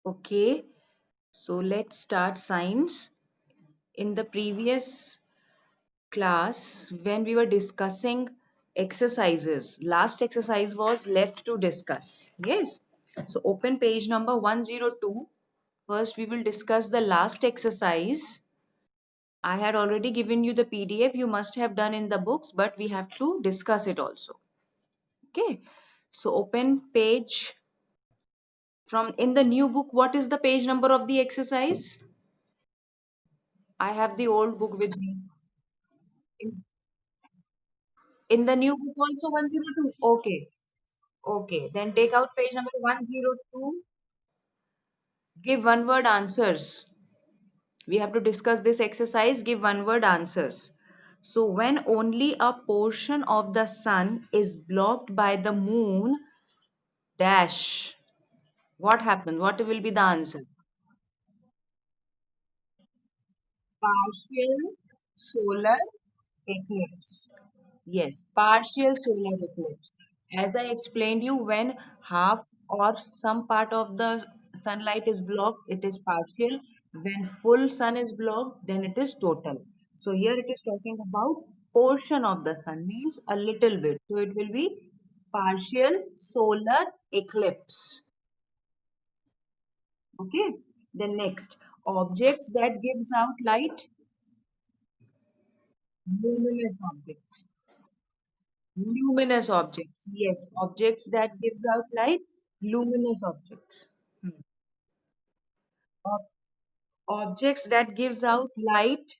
Okay, so let's start science. In the previous class, when we were discussing exercises, last exercise was left to discuss. Yes. So open page number 102. First, we will discuss the last exercise. I had already given you the PDF you must have done in the books, but we have to discuss it also. Okay. So open page from in the new book. What is the page number of the exercise? I have the old book with me. In the new book also 102. Okay. Okay. Then take out page number 102. Give one word answers. We have to discuss this exercise. Give one word answers. So when only a portion of the sun is blocked by the moon, dash. What happens? What will be the answer? Partial solar eclipse. Yes, partial solar eclipse. As I explained you, when half or some part of the sunlight is blocked, it is partial. When full sun is blocked, then it is total. So here it is talking about portion of the sun, means a little bit. So it will be partial solar eclipse. Okay. Then next, objects that gives out light, luminous objects. Luminous objects. Yes, objects that gives out light, luminous objects. Hmm. Ob- Objects that gives out light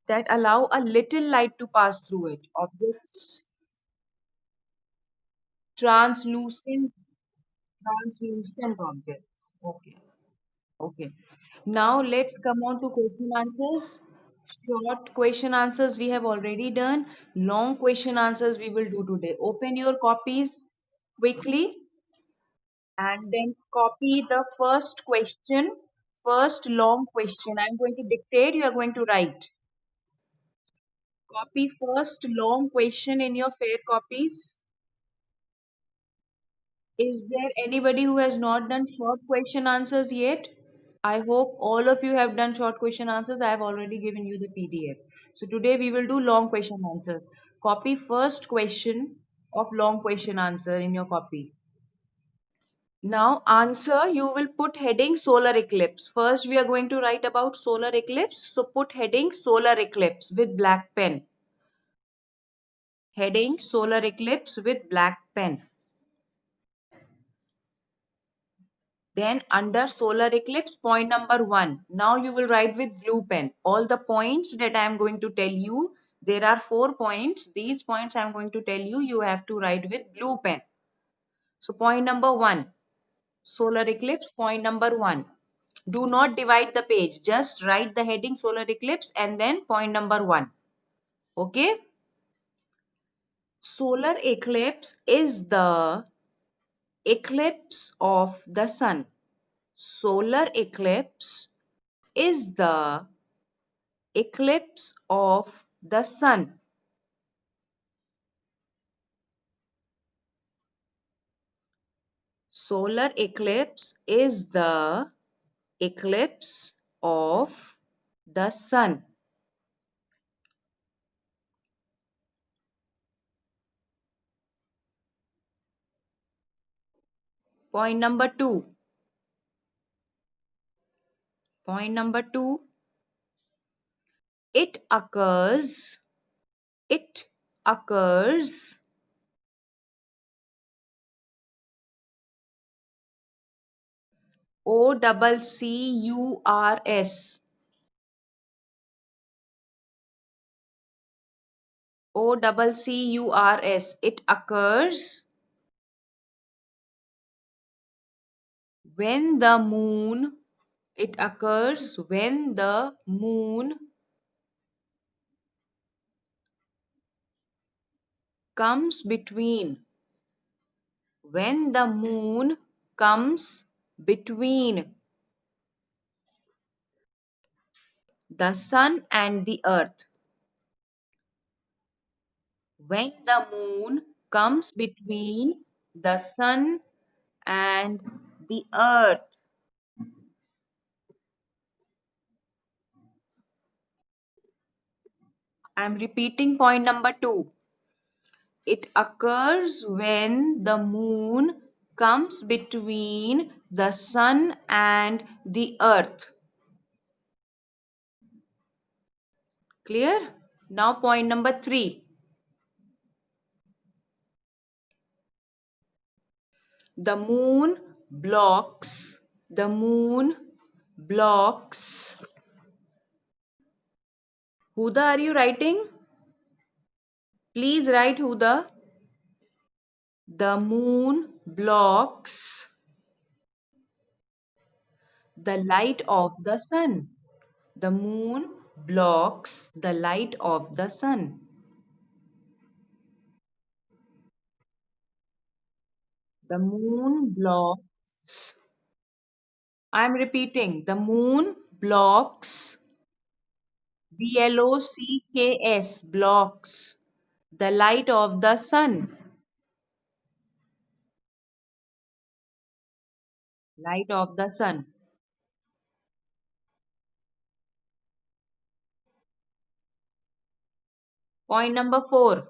that allow a little light to pass through it. Objects translucent, translucent objects. Okay. Okay. Now let's come on to question answers. Short question answers we have already done. Long question answers we will do today. Open your copies quickly and then copy the first question, first long question. I'm going to dictate, you are going to write. Copy first long question in your fair copies. Is there anybody who has not done short question answers yet? I hope all of you have done short question answers. I have already given you the PDF. So today we will do long question answers. Copy first question of long question answer in your copy. Now answer, you will put heading solar eclipse. First we are going to write about solar eclipse. So put heading solar eclipse with black pen. Heading solar eclipse with black pen. Then under solar eclipse, point number 1. Now you will write with blue pen. All the points that I am going to tell you, there are 4 points. These points I am going to tell you, you have to write with blue pen. So point number 1. Solar eclipse, point number 1. Do not divide the page. Just write the heading solar eclipse and then point number 1. Okay. Solar eclipse is the eclipse of the sun. Solar eclipse is the eclipse of the sun. Solar eclipse is the eclipse of the sun. Point number 2. Point number 2. It occurs. It occurs OCCURS. OCCURS. It occurs when the moon. It occurs when the moon comes between. When the moon comes between the sun and the earth. When the moon comes between the sun and the earth. I'm repeating point number 2. It occurs when the moon comes between the sun and the earth. Clear? Now point number 3. The moon blocks. Huda, are you writing? Please write Huda. The moon blocks the light of the sun. The moon blocks the light of the sun. The moon blocks. I'm repeating. The moon blocks. blocks. Blocks the light of the sun. Light of the sun. Point number 4.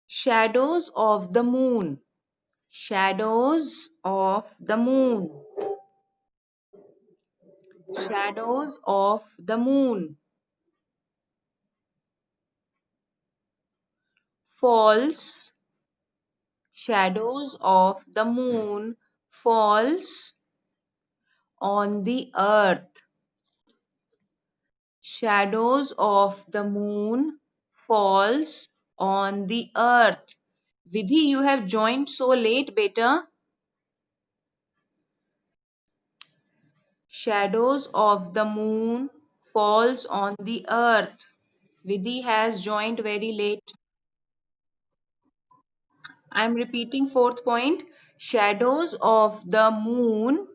Shadows of the moon. Shadows of the moon. Shadows of the moon. Falls. Shadows of the moon falls on the earth. Shadows of the moon falls on the earth. Vidhi, you have joined so late, beta. Shadows of the moon falls on the earth. Vidhi has joined very late. I'm repeating fourth point. Shadows of the moon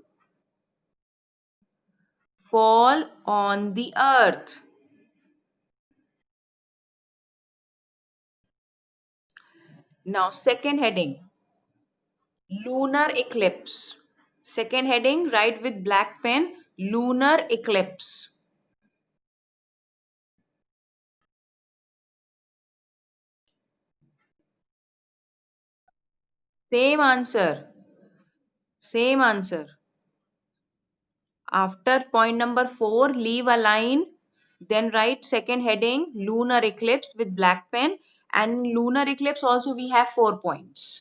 fall on the earth. Now, second heading, lunar eclipse. Second heading, write with black pen, lunar eclipse. Same answer. Same answer. After point number 4, leave a line. Then write second heading, lunar eclipse with black pen. And lunar eclipse also we have 4 points.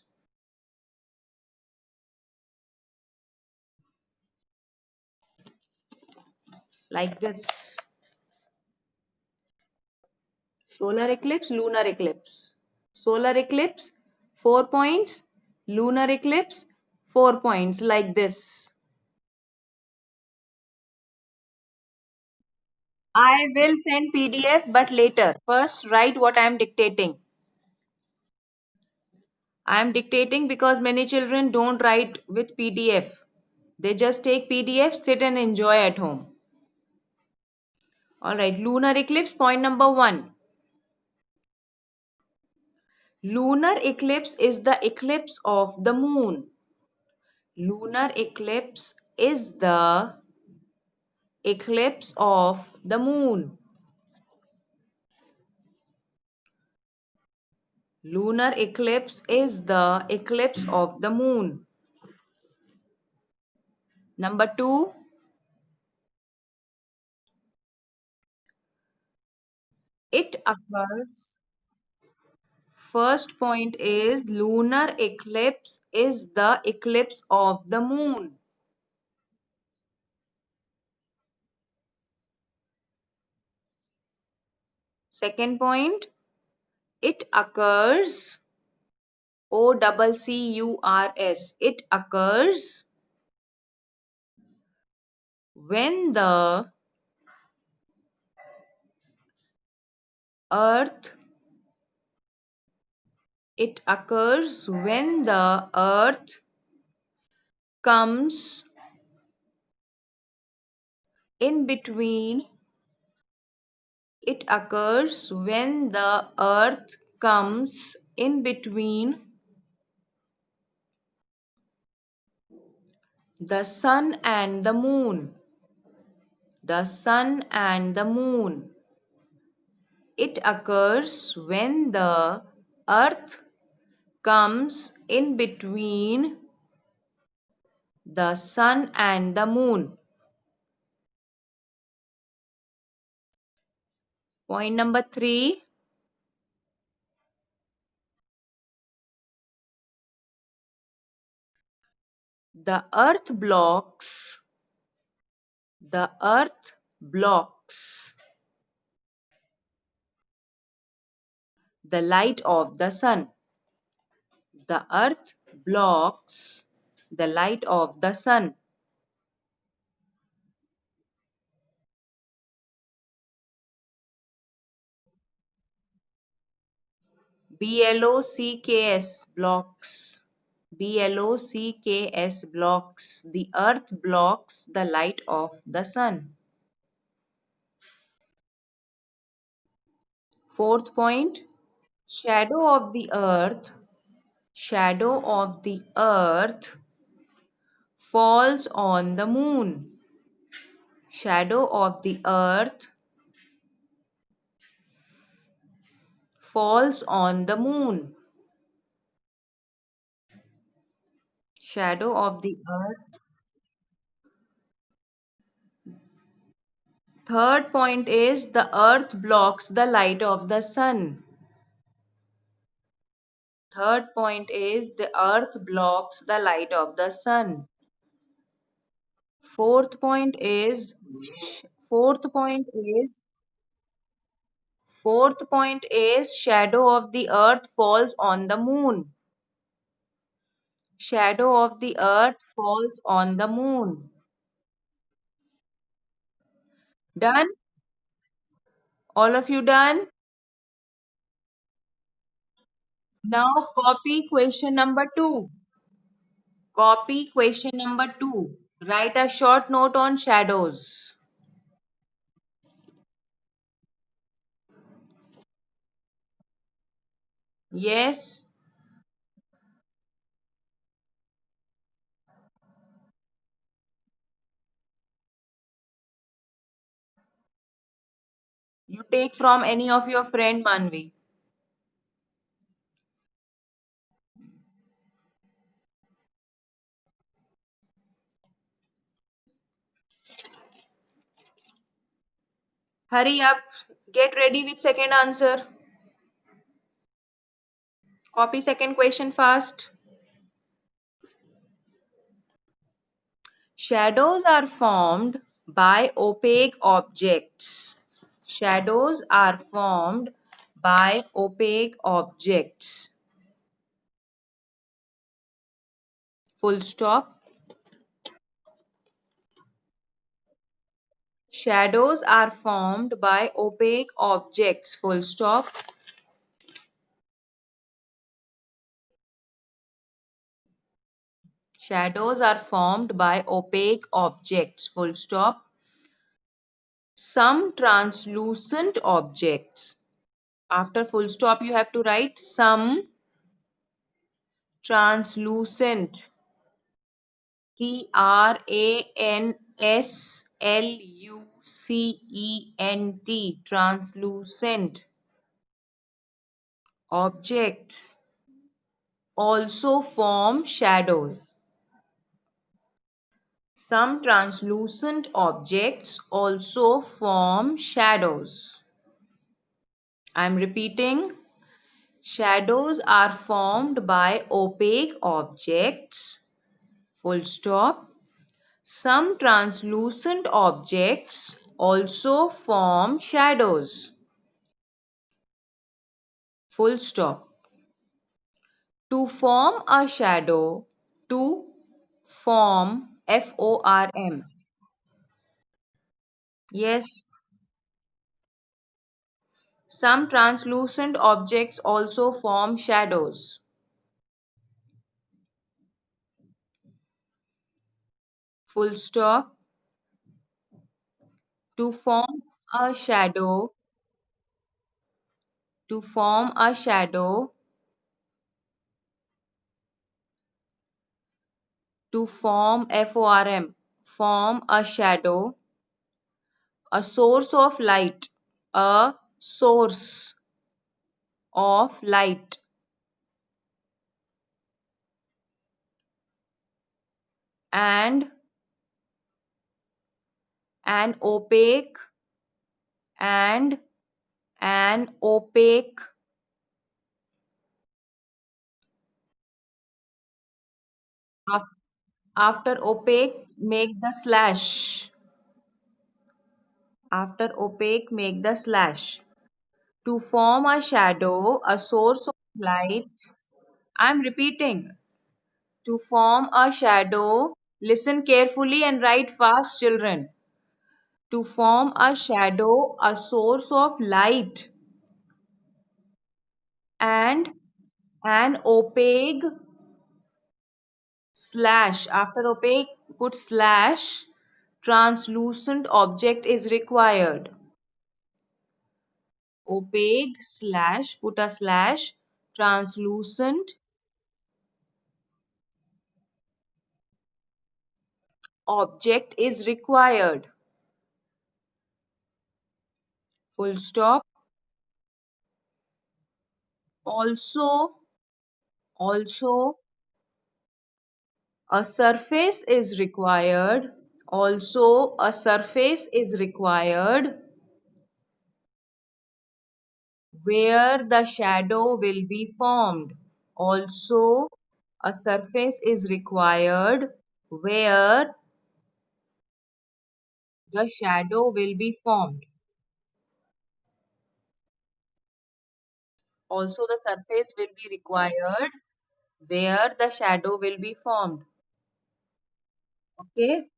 Like this. Solar eclipse, lunar eclipse. Solar eclipse, 4 points. Lunar eclipse, 4 points, like this. I will send PDF, but later. First, write what I am dictating. I am dictating because many children don't write with PDF. They just take PDF, sit and enjoy at home. Alright, lunar eclipse, point number 1. Lunar eclipse is the eclipse of the moon. Lunar eclipse is the eclipse of the moon. Lunar eclipse is the eclipse of the moon. Number 2, it occurs. First point is lunar eclipse is the eclipse of the moon. Second point, it occurs. OCCURS. It occurs when the earth. It occurs when the earth comes in between. It occurs when the earth comes in between the sun and the moon. the sun and the moon. It occurs when the earth comes in between the sun and the moon. Point number 3. The earth blocks the earth blocks the light of the sun. The earth blocks the light of the sun. BLOCKS blocks. BLOCKS blocks. The earth blocks the light of the sun. Fourth point. Shadow of the earth. Shadow of the earth falls on the moon. Shadow of the earth falls on the moon. Shadow of the earth. Third point is the earth blocks the light of the sun. Third point is the earth blocks the light of the sun. Fourth point is fourth point is fourth point is shadow of the earth falls on the moon. Shadow of the earth falls on the moon. Done? All of you done? Now copy question number 2. Copy question number 2. Write a short note on shadows. Yes. You take from any of your friend, Manvi. Hurry up. Get ready with second answer. Copy second question fast. Shadows are formed by opaque objects. Shadows are formed by opaque objects. Full stop. Shadows are formed by opaque objects. Full stop. Shadows are formed by opaque objects. Full stop. Some translucent objects. After full stop, you have to write some translucent. TRANSLUCENT. Translucent objects also form shadows. Some translucent objects also form shadows. I'm repeating. Shadows are formed by opaque objects. Full stop. Some translucent objects also form shadows. Full stop. To form a shadow, to form, FORM. Yes, some translucent objects also form shadows. Full stop. To form a shadow, to form a shadow, to form, FORM, form a shadow. A source of light. A source of light. And an opaque and an opaque. Af- After opaque, make the slash. After opaque, make the slash. To form a shadow, a source of light. I'm repeating. To form a shadow, listen carefully and write fast, children. To form a shadow, a source of light, and an opaque slash. After opaque, put slash. Translucent object is required. Opaque slash, put a slash. Translucent object is required. Full stop. Also, a surface is required. Also, a surface is required where the shadow will be formed. Also, a surface is required where the shadow will be formed. Also, the surface will be required where the shadow will be formed. Okay?